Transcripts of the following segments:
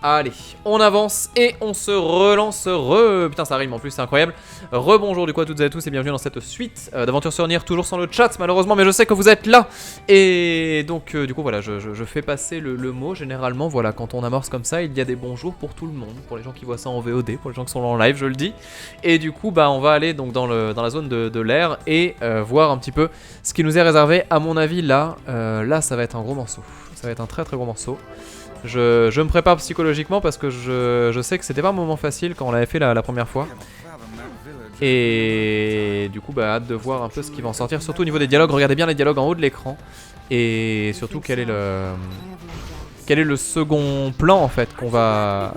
Allez, on avance et on se relance. Putain, ça rime en plus, c'est incroyable. Rebonjour du coup à toutes et à tous et bienvenue dans cette suite d'Aventure sur Nier, toujours sans le chat malheureusement, mais je sais que vous êtes là. Et donc du coup voilà, je fais passer le mot. Généralement voilà, quand on amorce comme ça, il y a des bonjours pour tout le monde, pour les gens qui voient ça en VOD, pour les gens qui sont là en live, je le dis. Et du coup bah on va aller donc dans la zone de l'air et voir un petit peu ce qui nous est réservé. À mon avis là, là ça va être un gros morceau, ça va être un très très gros morceau. Je me prépare psychologiquement parce que je sais que c'était pas un moment facile quand on l'avait fait la première fois. Et du coup bah hâte de voir un peu ce qui va en sortir. Surtout au niveau des dialogues, regardez bien les dialogues en haut de l'écran. Et surtout quel est le second plan en fait qu'on va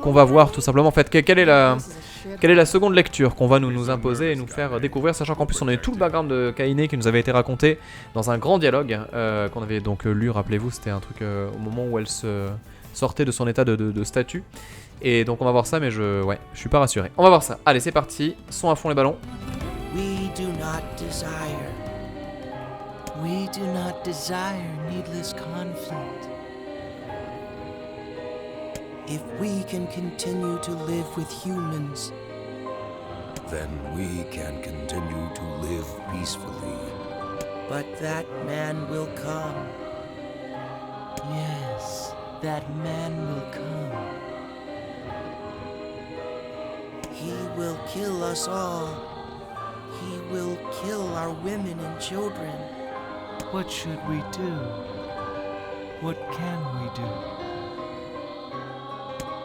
voir tout simplement en fait. Quelle est la seconde lecture qu'on va nous imposer et nous faire découvrir, sachant qu'en plus on a eu tout le background de Kaine qui nous avait été raconté dans un grand dialogue qu'on avait donc lu, rappelez-vous, c'était un truc au moment où elle se sortait de son état de statue. Et donc on va voir ça, mais je suis pas rassuré. On va voir ça. Allez, c'est parti, son à fond les ballons. We do not desire needless conflict. If we can continue to live with humans, then we can continue to live peacefully. But that man will come. Yes, that man will come. He will kill us all. He will kill our women and children. What should we do? What can we do?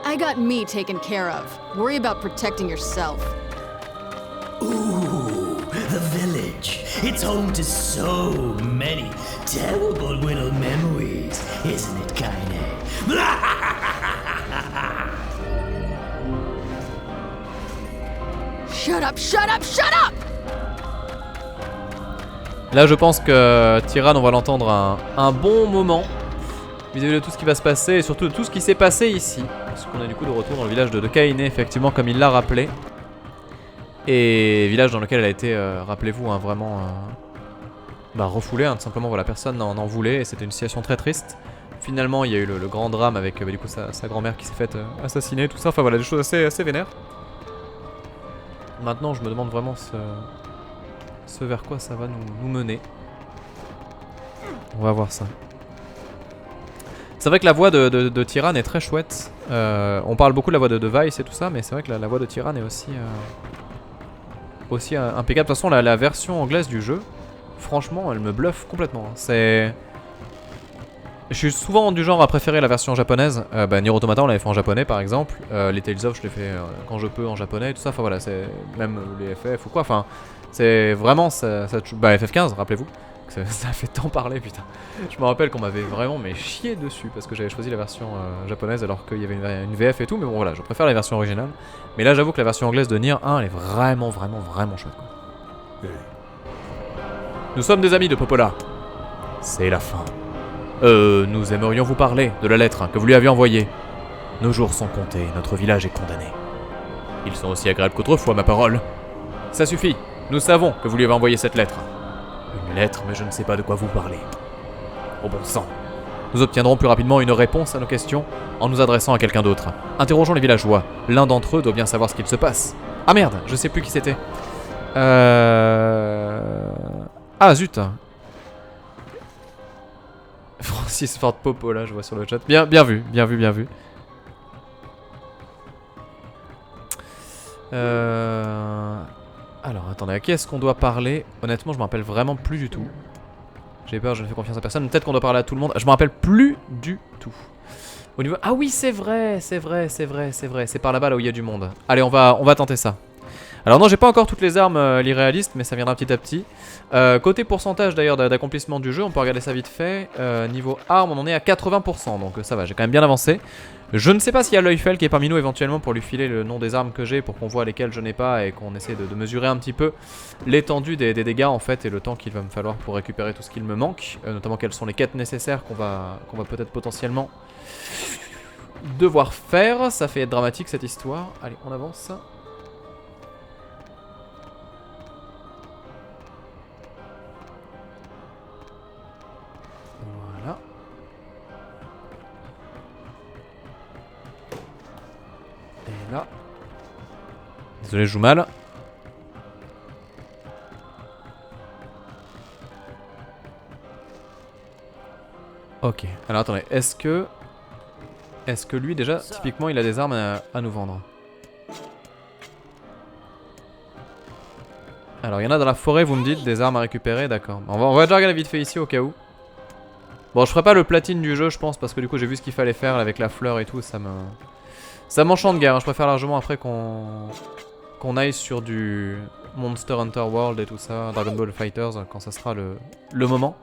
I got me taken care of. Worry about protecting yourself. Ooh, the village. It's home to so many terrible little memories, isn't it, Kaine? Shut up, shut up, shut up! Là je pense que Tyrann, on va l'entendre un bon moment vis-à-vis de tout ce qui va se passer et surtout de tout ce qui s'est passé ici. Parce qu'on est du coup de retour dans le village de Kaine, effectivement, comme il l'a rappelé. Et village dans lequel elle a été, rappelez-vous, hein, vraiment refoulée, hein, tout simplement, voilà, personne n'en voulait et c'était une situation très triste. Finalement il y a eu le grand drame avec du coup sa grand-mère qui s'est faite assassiner, tout ça, enfin voilà, des choses assez vénères. Maintenant je me demande vraiment ce vers quoi ça va nous mener. On va voir ça. C'est vrai que la voix de Tyrann est très chouette. On parle beaucoup de la voix de Weiss et tout ça, mais c'est vrai que la voix de Tyrann est aussi impeccable. De toute façon, la version anglaise du jeu, franchement, elle me bluffe complètement. Je suis souvent du genre à préférer la version japonaise. Nier Automata, on l'avait fait en japonais par exemple. Les Tales of, je l'ai fait quand je peux en japonais et tout ça. Enfin voilà, c'est même les FF ou quoi. Enfin, c'est vraiment FF15, rappelez-vous. Ça a fait tant parler, putain. Je me rappelle qu'on m'avait vraiment chié dessus parce que j'avais choisi la version japonaise alors qu'il y avait une VF et tout. Mais bon, voilà, je préfère la version originale. Mais là, j'avoue que la version anglaise de Nier 1, elle est vraiment chouette, quoi. Nous sommes des amis de Popola. C'est la fin. Nous aimerions vous parler de la lettre que vous lui avez envoyée. Nos jours sont comptés, notre village est condamné. Ils sont aussi agréables qu'autrefois, ma parole. Ça suffit, nous savons que vous lui avez envoyé cette lettre. Une lettre, mais je ne sais pas de quoi vous parlez. Au bon sang. Nous obtiendrons plus rapidement une réponse à nos questions en nous adressant à quelqu'un d'autre. Interrogeons les villageois. L'un d'entre eux doit bien savoir ce qu'il se passe. Ah merde, je sais plus qui c'était. Ah zut. Francis Ford Popola, je vois sur le chat. Bien vu. Alors attendez, à qui est-ce qu'on doit parler? Honnêtement, je me rappelle vraiment plus du tout. J'ai peur, je ne fais confiance à personne. Peut-être qu'on doit parler à tout le monde. Je me rappelle plus du tout. Au niveau... Ah oui, c'est vrai. C'est par là-bas là où il y a du monde. Allez, on va tenter ça. Alors non, j'ai pas encore toutes les armes l'irréaliste, mais ça viendra petit à petit. Côté pourcentage d'ailleurs d'accomplissement du jeu, on peut regarder ça vite fait. Niveau armes, on en est à 80%, donc ça va, j'ai quand même bien avancé. Je ne sais pas s'il y a l'Eufel qui est parmi nous éventuellement pour lui filer le nom des armes que j'ai, pour qu'on voit lesquelles je n'ai pas et qu'on essaie de mesurer un petit peu l'étendue des dégâts en fait et le temps qu'il va me falloir pour récupérer tout ce qu'il me manque. Notamment quelles sont les quêtes nécessaires qu'on va peut-être potentiellement devoir faire. Ça fait être dramatique cette histoire. Allez, on avance. Et là. Désolé, je joue mal. Ok, alors attendez, est-ce que lui déjà, typiquement, il a des armes à nous vendre? Alors il y en a dans la forêt, vous me dites, des armes à récupérer, d'accord. On va déjà regarder vite fait ici au cas où. Bon, je ferai pas le platine du jeu, je pense, parce que du coup j'ai vu ce qu'il fallait faire avec la fleur et tout, ça m'enchante guère, hein. Je préfère largement après qu'on aille sur du Monster Hunter World et tout ça, Dragon Ball Fighters, quand ça sera le moment.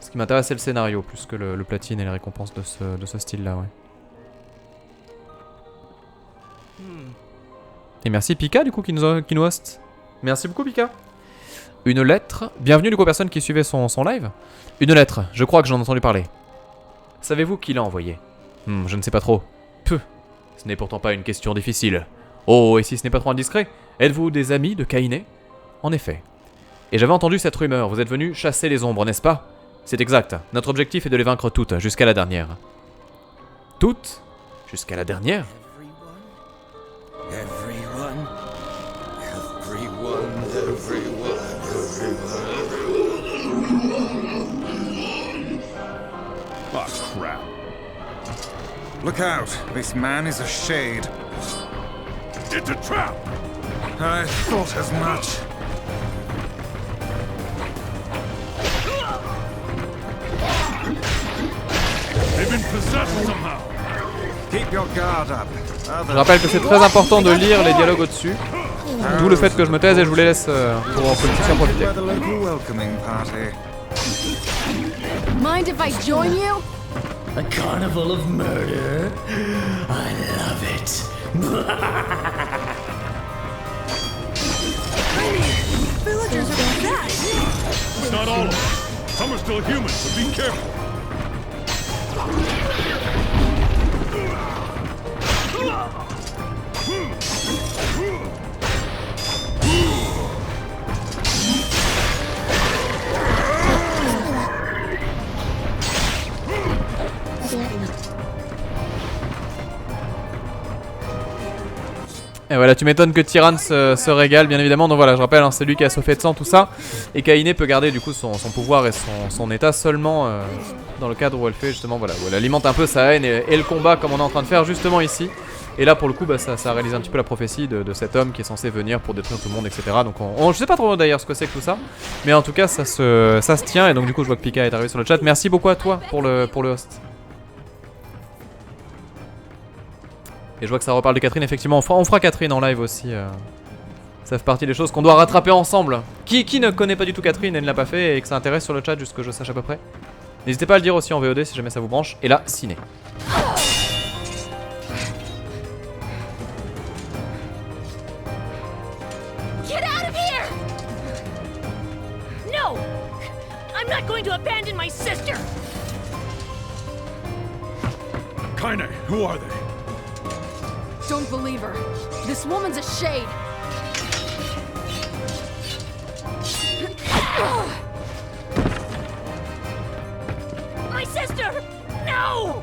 Ce qui m'intéresse c'est le scénario, plus que le platine et les récompenses de ce style-là, ouais. Et merci Pika du coup qui nous host. Merci beaucoup Pika. Une lettre. Bienvenue du coup aux personnes qui suivaient son live. Une lettre, je crois que j'en ai entendu parler. Savez-vous qui l'a envoyée? Je ne sais pas trop. Peu. Ce n'est pourtant pas une question difficile. Oh, et si ce n'est pas trop indiscret, êtes-vous des amis de Kaine? En effet. Et j'avais entendu cette rumeur, vous êtes venus chasser les ombres, n'est-ce pas? C'est exact, notre objectif est de les vaincre toutes, jusqu'à la dernière. Toutes? Jusqu'à la dernière? Everyone. Oh, crap. Look out. This man is a shade. It's a trap! I thought as much. They've been possessed somehow. Keep your guard up. Je rappelle que c'est très important de lire les dialogues au-dessus. D'où le fait que je me taise et je vous les laisse pour en profiter. By the local welcoming party. Mind if I join you? A carnival of murder? I love it. Villagers are possessed! It's not all of them. Some are still human, so be careful. Et voilà, tu m'étonnes que Tyran se régale, bien évidemment. Donc voilà, je rappelle, hein, c'est lui qui a sauvé de sang, tout ça. Et Kaine peut garder du coup son pouvoir et son état seulement dans le cadre où elle fait justement, voilà, où elle alimente un peu sa haine et le combat comme on est en train de faire justement ici. Et là, pour le coup, bah, ça réalise un petit peu la prophétie de cet homme qui est censé venir pour détruire tout le monde, etc. Donc je sais pas trop d'ailleurs ce que c'est que tout ça. Mais en tout cas, ça se tient. Et donc du coup, je vois que Pika est arrivé sur le chat. Merci beaucoup à toi pour le host. Et je vois que ça reparle de Catherine, effectivement, on fera Catherine en live aussi. Ça fait partie des choses qu'on doit rattraper ensemble. Qui ne connaît pas du tout Catherine et ne l'a pas fait et que ça intéresse sur le chat, juste que je sache à peu près. N'hésitez pas à le dire aussi en VOD si jamais ça vous branche. Et là, ciné. Get out of here! No! I'm not going to abandon my sister! Kaine, who are they? Don't believe her. This woman's a shade. My sister! No!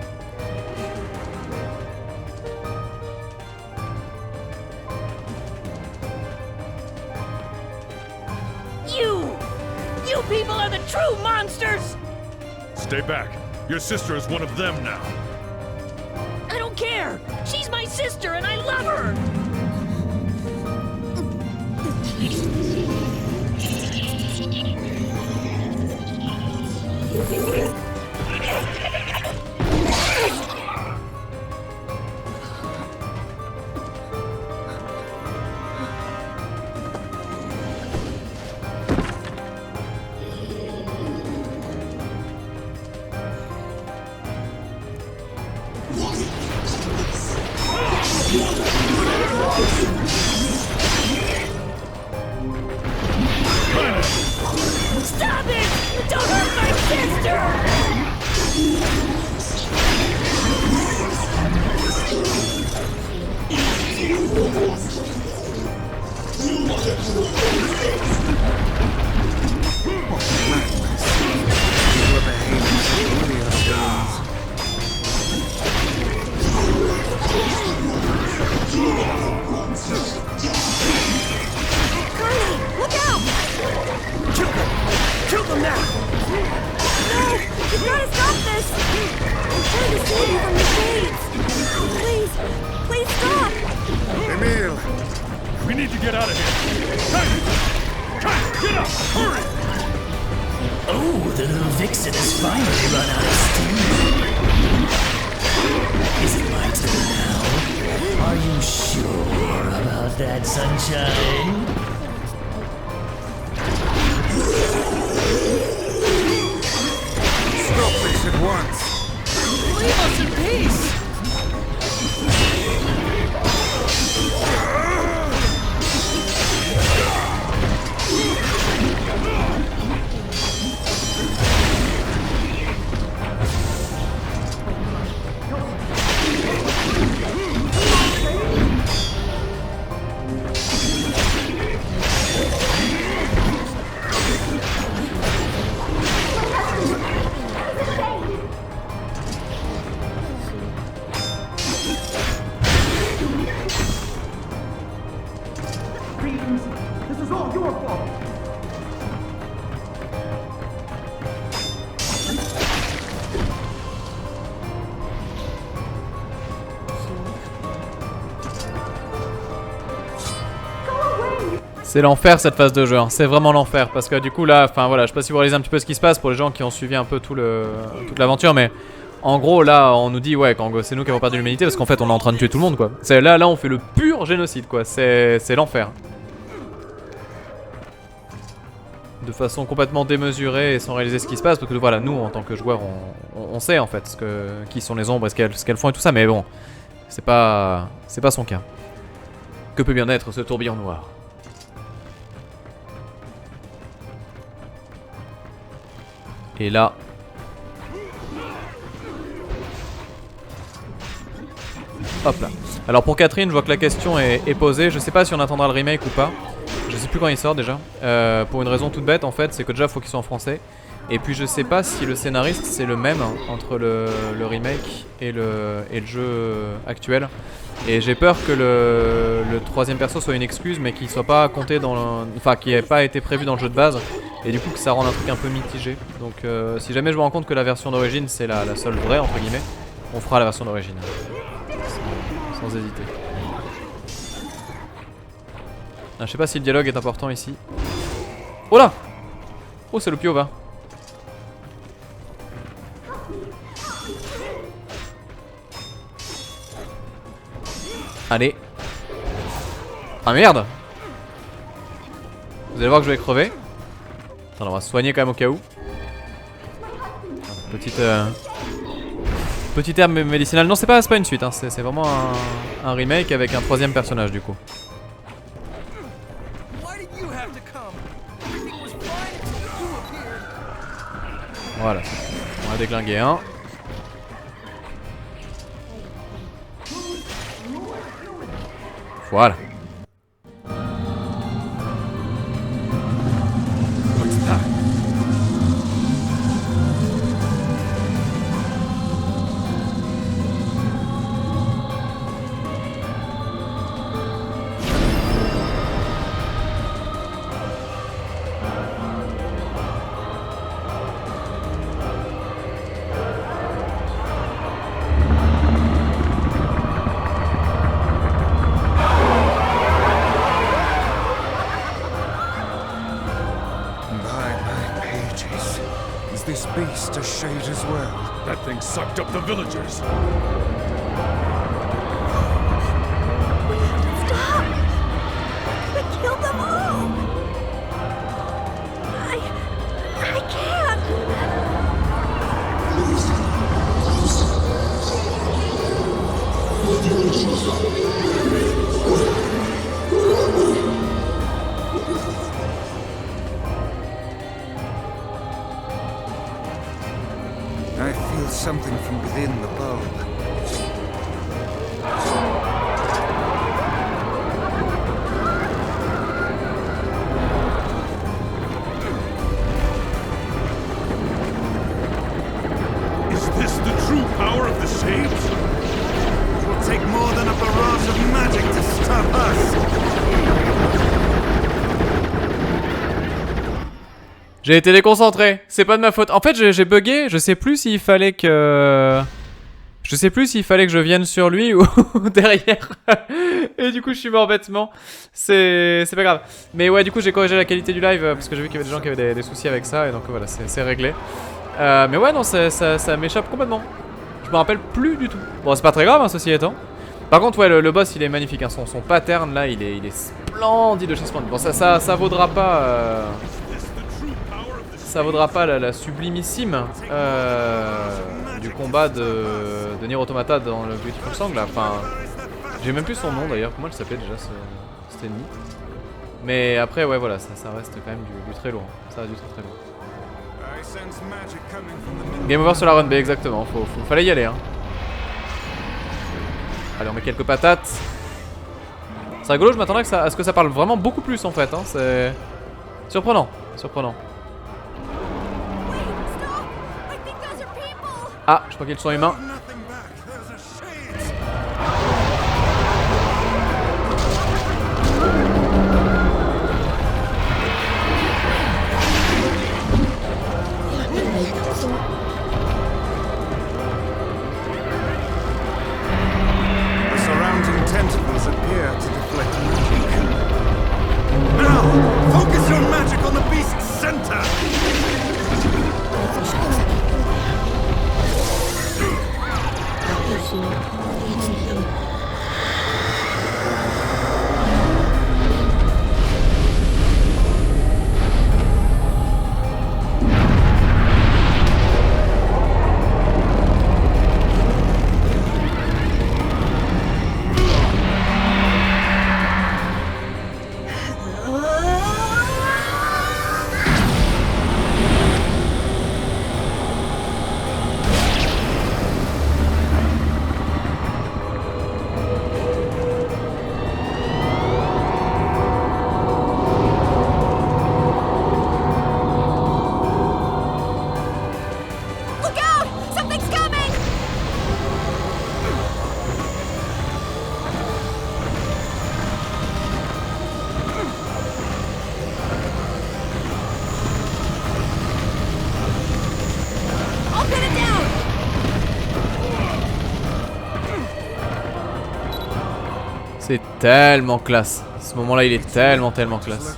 You people are the true monsters! Stay back. Your sister is one of them now. I don't care! She's my sister and I love her! Stop it! Don't hurt my sister! You were behaving so really other villains. Jackson has finally run out of steam. Is it my turn now? Are you sure about that, Sunshine? Stop this at once! Leave us in peace! C'est l'enfer cette phase de jeu, hein. C'est vraiment l'enfer parce que du coup là, enfin voilà, je sais pas si vous réalisez un petit peu ce qui se passe pour les gens qui ont suivi un peu toute l'aventure, mais en gros là on nous dit ouais qu'en c'est nous qui avons perdu l'humanité parce qu'en fait on est en train de tuer tout le monde quoi. Là on fait le pur génocide quoi, c'est l'enfer. De façon complètement démesurée et sans réaliser ce qui se passe parce que voilà, nous en tant que joueurs on sait en fait qui sont les ombres et ce qu'elles font et tout ça, mais bon, c'est pas son cas. Que peut bien être ce tourbillon noir? Et là... Hop là. Alors pour Catherine, je vois que la question est posée. Je sais pas si on attendra le remake ou pas. Je sais plus quand il sort déjà. Pour une raison toute bête en fait, c'est que déjà faut qu'il soit en français. Et puis je sais pas si le scénariste c'est le même entre le remake et le jeu actuel. Et j'ai peur que le troisième perso soit une excuse mais qu'il soit pas compté dans le... Enfin qu'il n'ait pas été prévu dans le jeu de base. Et du coup que ça rende un truc un peu mitigé. Donc si jamais je me rends compte que la version d'origine c'est la seule vraie entre guillemets, on fera la version d'origine. Sans hésiter. Ah, je sais pas si le dialogue est important ici. Oh là! Oh c'est le Piova. Allez. Ah merde! Vous allez voir que je vais crever. Attends, on va se soigner quand même au cas où. Petite herbe médicinale. Non, c'est pas une suite, hein. C'est vraiment un remake avec un troisième personnage du coup. Voilà. On a déglingué un. Voilà. This beast a shade as well. That thing sucked up the villagers. Stop! They killed them all! I can't! I feel something from within the bulb. Is this the true power of the Shades? It will take more than a barrage of magic to stop us. J'ai été déconcentré, c'est pas de ma faute. En fait j'ai bugué, je sais plus s'il fallait que... Je sais plus s'il fallait que je vienne sur lui ou derrière. Et du coup je suis mort bêtement. C'est pas grave. Mais ouais du coup j'ai corrigé la qualité du live parce que j'ai vu qu'il y avait des gens qui avaient des soucis avec ça. Et donc voilà c'est réglé. Mais ouais, non, ça m'échappe complètement. Je me rappelle plus du tout. Bon, c'est pas très grave, hein, ceci étant. Par contre, ouais, le boss, il est magnifique. Hein. Son pattern, là, il est splendide de chez splendide. Bon, ça vaudra pas... Ça vaudra pas la sublimissime du combat de Nier Automata dans le Beautiful Song, là. Enfin, j'ai même plus son nom, d'ailleurs. Comment elle s'appelait, déjà, cet ennemi. Mais après, ouais, voilà, ça reste quand même du très lourd. Ça reste du très lourd. Game over sur la run B, exactement. Fallait y aller, hein. Allez, on met quelques patates. C'est rigolo, je m'attendais à ce que ça parle vraiment beaucoup plus, en fait. Hein. C'est surprenant. Ah, je crois qu'ils sont humains. C'est tellement classe. Ce moment-là, il est tellement classe.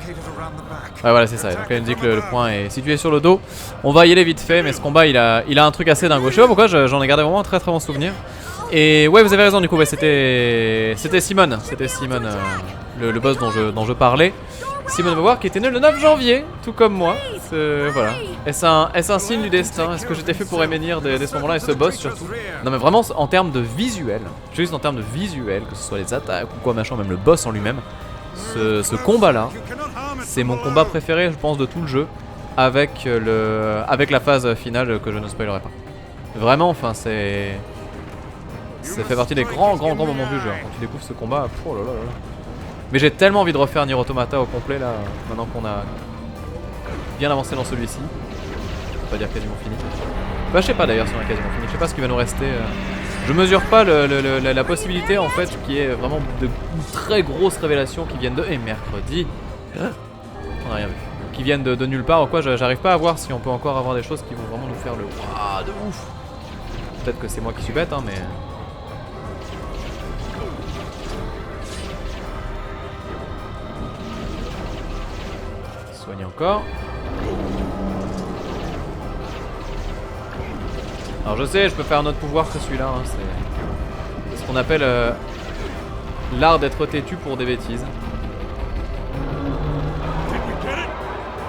Ouais, voilà, c'est ça. Donc, elle dit que le point est situé sur le dos. On va y aller vite fait, mais ce combat, il a un truc assez dingue. Je sais pas pourquoi, j'en ai gardé vraiment un très bon souvenir. Et ouais, vous avez raison, du coup, ouais, c'était Simone. C'était Simone, le boss dont je parlais. Simone Beauvoir qui était né le 9 janvier, tout comme moi. Voilà. Est-ce un signe du destin? Est-ce que j'étais fait pour Emenir dès ce moment-là et ce boss surtout? Non mais vraiment en termes de visuel, juste en termes de visuel, que ce soit les attaques ou quoi machin, même le boss en lui-même, ce combat-là, c'est mon combat préféré, je pense, de tout le jeu, avec la phase finale que je ne spoilerai pas. Vraiment, enfin ça fait partie des grands moments du jeu. Quand tu découvres ce combat, oh là là là. Mais j'ai tellement envie de refaire Nier Automata au complet là, maintenant qu'on a bien avancé dans celui-ci. Je peux pas dire quasiment fini. Bah, je sais pas d'ailleurs si on a quasiment fini, je sais pas ce qui va nous rester. Je mesure pas la possibilité en fait qui est vraiment de très grosses révélations qui viennent de... Et mercredi on a rien vu. Qui viennent de nulle part ou quoi, j'arrive pas à voir si on peut encore avoir des choses qui vont vraiment nous faire le waouh de ouf. Peut-être que c'est moi qui suis bête hein mais... Soigne encore. Alors je sais, je peux faire un autre pouvoir que celui-là. Hein, c'est ce qu'on appelle l'art d'être têtu pour des bêtises.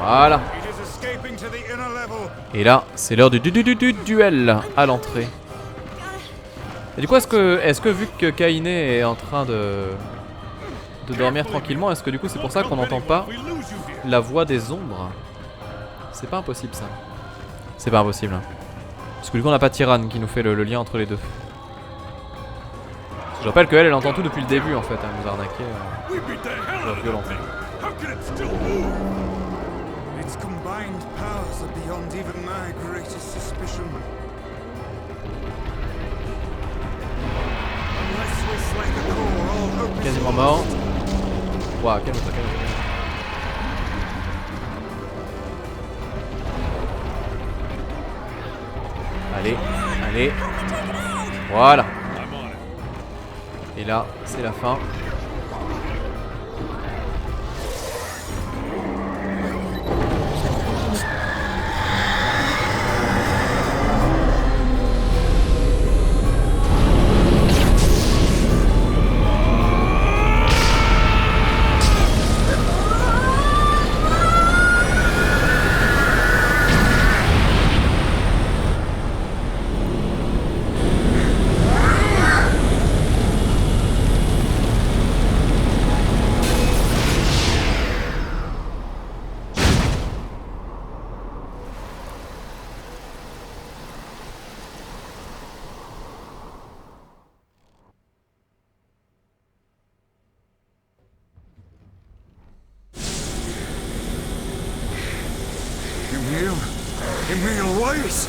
Voilà. Et là, c'est l'heure du duel à l'entrée. Et du coup, est-ce que vu que Kaine est en train de dormir tranquillement, est-ce que du coup c'est pour ça qu'on n'entend pas la voix des ombres? C'est pas impossible ça. C'est pas impossible. Hein. Parce que du coup on n'a pas Tyranne qui nous fait le lien entre les deux. Je rappelle qu'elle entend tout depuis le début en fait, elle nous a arnaqué violentement. Quasiment mort. Waouh, calme-toi, calme-toi. Allez, allez. Voilà. Et là, c'est la fin. in real ways.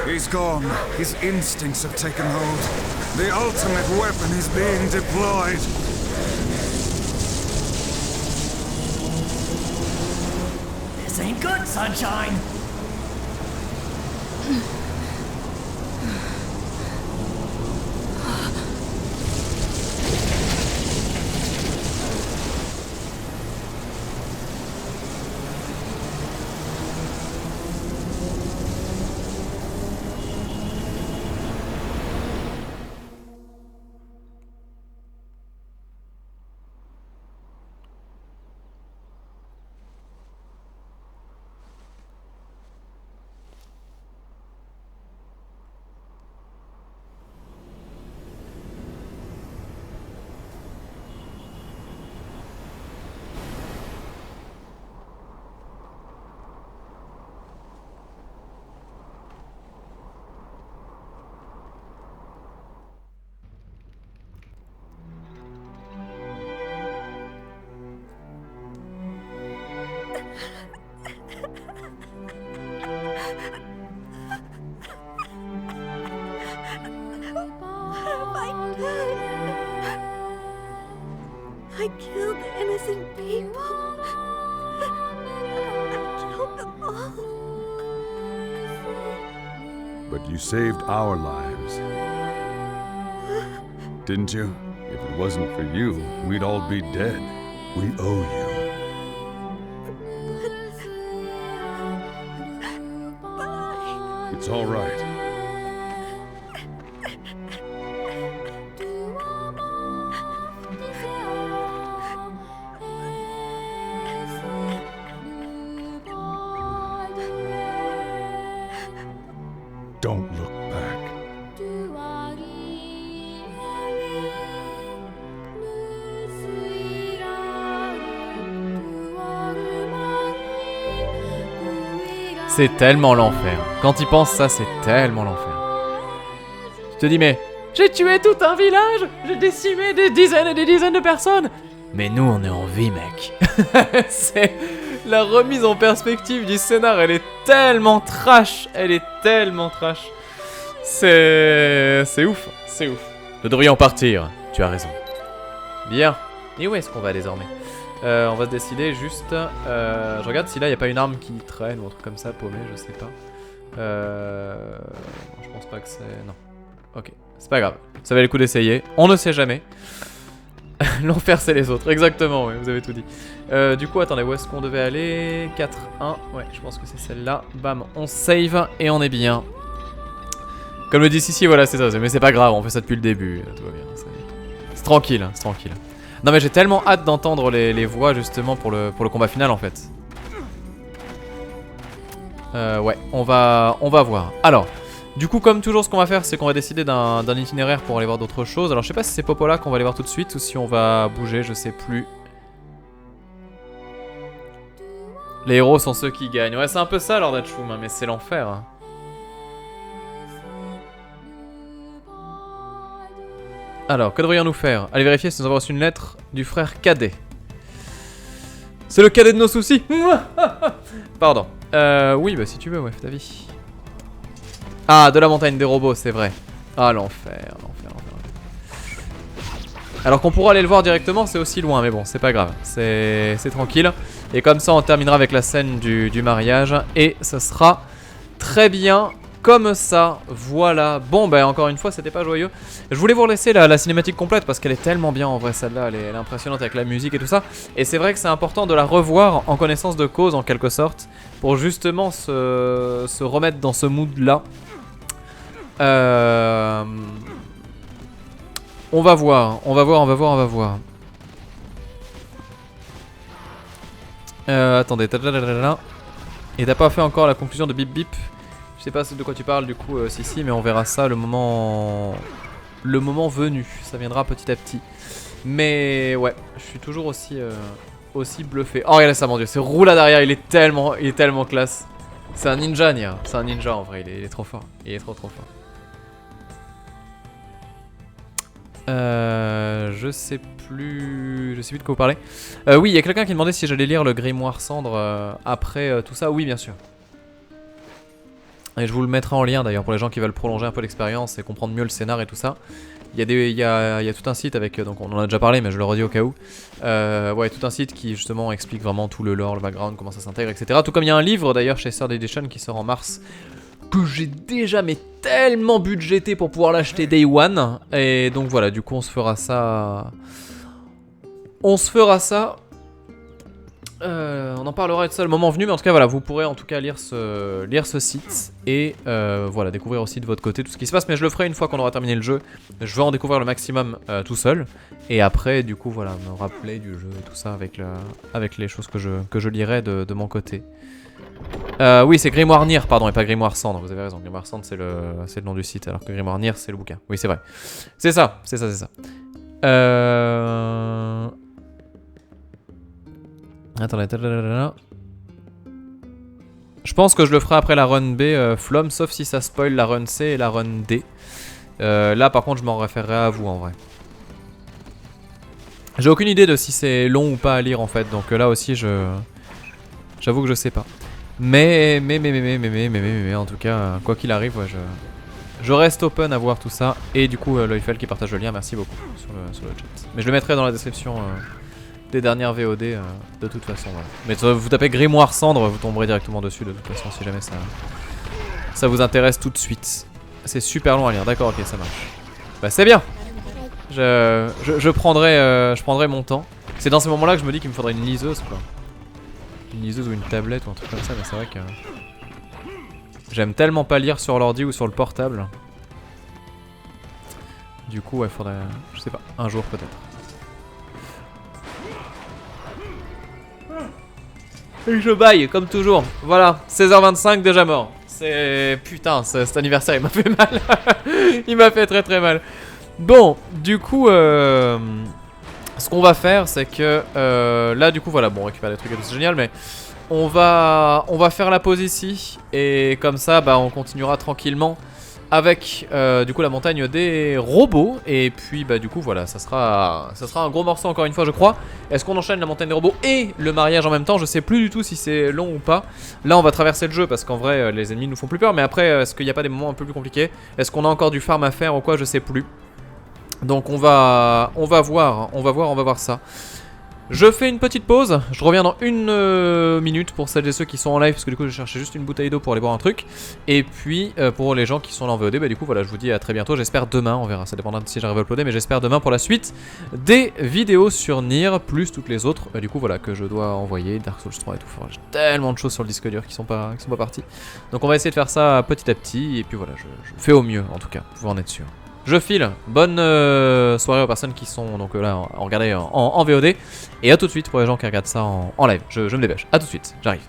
He's gone. His instincts have taken hold. The ultimate weapon is being deployed. This ain't good, sunshine. I killed innocent people. I killed them all. But you saved our lives. Didn't you? If it wasn't for you, we'd all be dead. We owe you. It's all right. Don't look back. C'est tellement l'enfer. Quand il pense ça, c'est tellement l'enfer. Tu te dis, mais j'ai tué tout un village, j'ai décimé des dizaines et des dizaines de personnes. Mais nous, on est en vie, mec. C'est la remise en perspective du scénar, elle est tellement trash. Elle est tellement trash. C'est ouf, c'est ouf. Nous devrions partir, tu as raison. Bien. Et où est-ce qu'on va désormais? On va se décider juste... je regarde si là il n'y a pas une arme qui traîne ou un truc comme ça, paumé, je sais pas. Je pense pas que c'est... Non. Ok, c'est pas grave. Ça valait le coup d'essayer. On ne sait jamais. L'enfer c'est les autres, exactement, ouais, vous avez tout dit. Du coup, attendez, où est-ce qu'on devait aller? 4-1, ouais, je pense que c'est celle-là. Bam, on save et on est bien. Comme le dit ici, voilà, c'est ça. Mais c'est pas grave, on fait ça depuis le début. Tout va bien, c'est tranquille, c'est tranquille. Non mais j'ai tellement hâte d'entendre les voix justement pour le combat final en fait. Ouais, on va voir. Alors, du coup comme toujours ce qu'on va faire c'est qu'on va décider d'un itinéraire pour aller voir d'autres choses. Alors je sais pas si c'est Popola qu'on va aller voir tout de suite ou si on va bouger, je sais plus. Les héros sont ceux qui gagnent. Ouais c'est un peu ça Lord Hachoum, mais c'est l'enfer. Hein. Alors, que devrions-nous faire? Allez vérifier si nous avons reçu une lettre du frère cadet. C'est le cadet de nos soucis. Pardon. Oui, bah si tu veux, ouais, fais ta vie. Ah, de la montagne des robots, c'est vrai. Ah, l'enfer, l'enfer, l'enfer. Alors qu'on pourra aller le voir directement, c'est aussi loin, mais bon, c'est pas grave. C'est tranquille. Et comme ça, on terminera avec la scène du mariage. Et ce sera très bien. Comme ça, voilà. Bon, bah encore une fois, c'était pas joyeux. Je voulais vous laisser la cinématique complète parce qu'elle est tellement bien en vrai, celle-là. Elle est impressionnante avec la musique et tout ça. Et c'est vrai que c'est important de la revoir en connaissance de cause, en quelque sorte, pour justement se remettre dans ce mood-là. On va voir, on va voir. Attendez. Et t'as pas fait encore la conclusion de Bip Bip? Je sais pas de quoi tu parles du coup, si, mais on verra ça le moment venu. Ça viendra petit à petit. Mais ouais, je suis toujours aussi bluffé. Oh regardez ça, mon dieu, ce roula derrière, il est tellement classe. C'est un ninja, Nia. C'est un ninja en vrai, il est trop fort. Il est trop fort. Je sais plus de quoi vous parlez. Oui, il y a quelqu'un qui demandait si j'allais lire le Grimoire Cendre après tout ça. Oui, bien sûr. Et je vous le mettrai en lien d'ailleurs pour les gens qui veulent prolonger un peu l'expérience et comprendre mieux le scénar et tout ça. Il y a tout un site avec, donc on en a déjà parlé mais je le redis au cas où. Ouais, tout un site qui justement explique vraiment tout le lore, le background, comment ça s'intègre, etc. Tout comme il y a un livre d'ailleurs chez Third Edition qui sort en mars, que j'ai déjà mais tellement budgété pour pouvoir l'acheter Day One. Et donc voilà, du coup on se fera ça. On en parlera de ça le moment venu, mais en tout cas voilà, vous pourrez en tout cas lire ce site et voilà, découvrir aussi de votre côté tout ce qui se passe. Mais je le ferai une fois qu'on aura terminé le jeu. Je veux en découvrir le maximum tout seul. Et après, du coup, voilà, me rappeler du jeu et tout ça avec les choses que je lirai de mon côté. Oui, c'est Grimoire Nier, pardon, et pas Grimoire Cendre, vous avez raison. Grimoire Cendre, c'est le nom du site, alors que Grimoire Nier, c'est le bouquin. Oui, c'est vrai. C'est ça. Attendez. Je pense que je le ferai après la run B, Flom, sauf si ça spoil la run C et la run D. Là, par contre, je m'en référerai à vous, en vrai. J'ai aucune idée de si c'est long ou pas à lire, en fait. Donc là aussi, j'avoue que je sais pas. Mais, en tout cas, quoi qu'il arrive, ouais, je reste open à voir tout ça. Et du coup, Loifel qui partage le lien, merci beaucoup sur le chat. Mais je le mettrai dans la description des dernières VOD de toute façon. Voilà. Mais vous tapez Grimoire Cendre, vous tomberez directement dessus de toute façon si jamais ça vous intéresse tout de suite. C'est super long à lire, d'accord, ok, ça marche. Bah c'est bien. Je prendrai mon temps. C'est dans ces moments-là que je me dis qu'il me faudrait une liseuse, quoi. Une liseuse ou une tablette ou un truc comme ça, mais c'est vrai que j'aime tellement pas lire sur l'ordi ou sur le portable. Du coup, ouais, faudrait, je sais pas, un jour peut-être. Et je baille, comme toujours. Voilà, 16h25 déjà mort. C'est... Putain, cet anniversaire, il m'a fait mal. Il m'a fait très très mal. Bon, du coup, ce qu'on va faire, c'est que... là, du coup, voilà, bon, on récupère des trucs et tout, c'est génial, mais... On va faire la pause ici. Et comme ça, bah, on continuera tranquillement avec du coup la montagne des robots. Et puis bah du coup voilà, ça sera un gros morceau encore une fois je crois. Est-ce qu'on enchaîne la montagne des robots et le mariage en même temps? Je sais plus du tout si c'est long ou pas. Là on va traverser le jeu parce qu'en vrai les ennemis nous font plus peur. Mais après est-ce qu'il n'y a pas des moments un peu plus compliqués? Est-ce qu'on a encore du farm à faire ou quoi? Je sais plus. Donc on va voir ça. Je fais une petite pause, je reviens dans une minute pour celles et ceux qui sont en live parce que du coup je cherchais juste une bouteille d'eau pour aller boire un truc. Et puis pour les gens qui sont là en VOD, bah du coup voilà, je vous dis à très bientôt, j'espère demain, on verra, ça dépendra de si j'arrive à uploader, mais j'espère demain pour la suite des vidéos sur Nier, plus toutes les autres, du coup voilà, que je dois envoyer, Dark Souls 3 et tout, j'ai tellement de choses sur le disque dur qui sont pas parties. Donc on va essayer de faire ça petit à petit, et puis voilà, je fais au mieux en tout cas, vous en êtes sûr. Je file, bonne soirée aux personnes qui sont donc là en regarder en VOD. Et à tout de suite pour les gens qui regardent ça en live. Je me dépêche, à tout de suite, j'arrive.